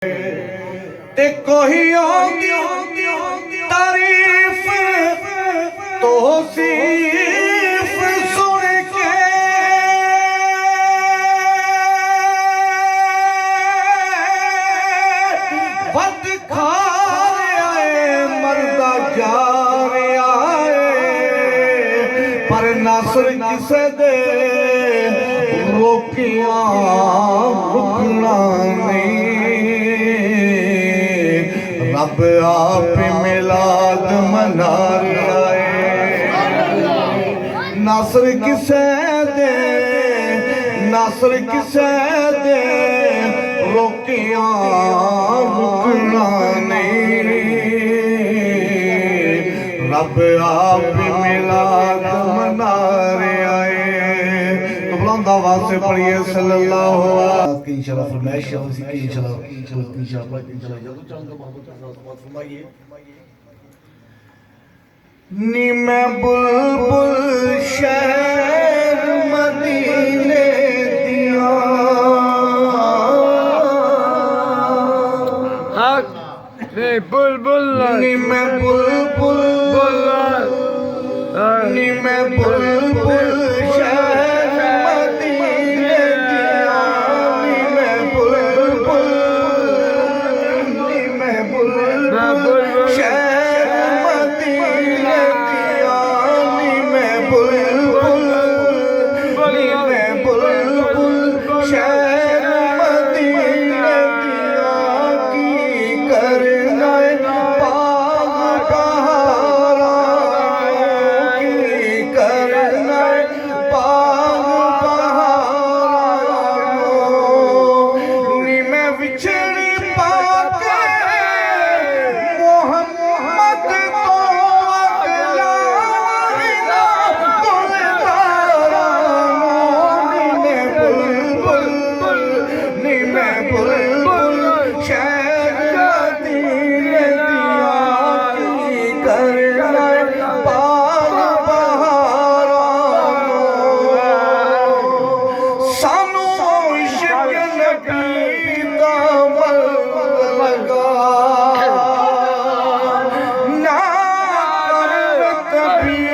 ते कोई आंदी तारीफ तो सिर्फ सुन के वद खा आए मरदा जा पर नासर किसे दे रोकिया रुकना नहीं। रब आप मिलाद मना लाए नासर किसे दे नासर किसे दे रोकिया रुकना नहीं। रब आप मिलाद मना आए। तो बुलंद आवाज से पढ़िए सल्लल्लाहु अलैहि इंशाल्लाह फरमाइश इंशाल्लाह फरमाइए। नी मैं बुलबुल शहर मदीने दिया नी बुलबुल नी मैं बुलबुल नी मैं बुलबुल शहर मदीने दिया नी मैं बुलबुल शहर मदीने दिया नी मैं बुलबुल शहर मदीने दिया की करना बाग बहारा की करना बाग बहारा नी मैं विछड़ी पाके मोहम्मद को अगला बुलदारा नी मैं बुलबुल शहर मदीने दिया की करना बाग बहारा सानू इश्क नबी दा मल लगा ना कभी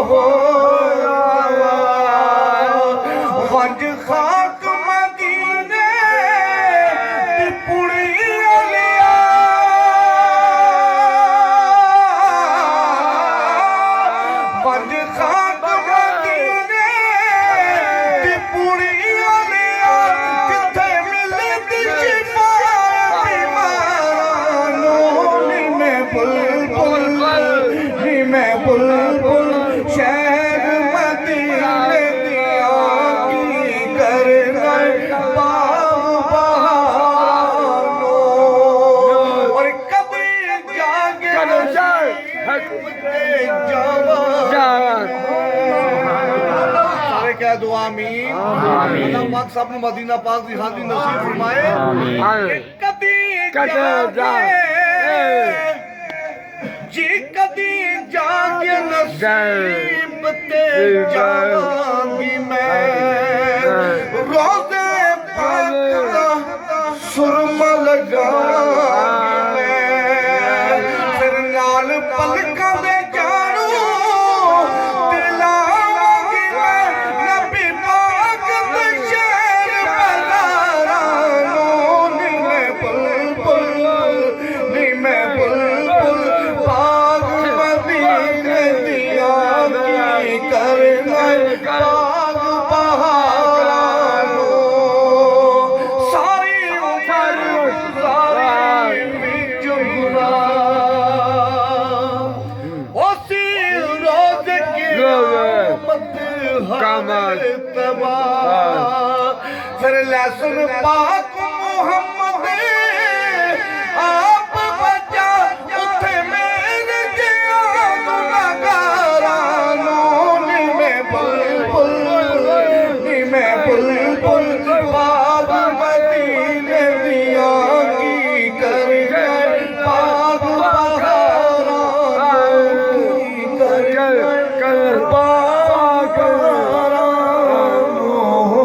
हो वज खाक मदीने दी पुड़ी लिया वज खाक मदीने दी पुड़ी लिया किथे मिलदी शिफा बीमारां नूं नी मैं बुलबुल शहर मदीने दिया की करना बाग बहारो और कभी जागे सारे क्या दुआ आमीन। अल्लाह पाक सब ने मदीना पाक दी हाज़िरी नसीब फरमाए। कभी जागे जी कभी जागे नसीब ते जाऊंगी मैं रोज़े पाक दा सुरमा लगाऊंगी मैं फिर नाल पलकां दे जानू दिलाऊंगी मैं नबी पाक दे शहर मज़ारा नी मैं बुलबुल बाग मदीने दिया की करना बाग बहारा सारी उमर गुज़ारी विच गुनाह उसी रोज़ क़यामत हर तबाह फिर लहसुन पाक मोहम्मद आप बचा उथे मेरे जिया गुनाहगारा नी मैं बुलबुल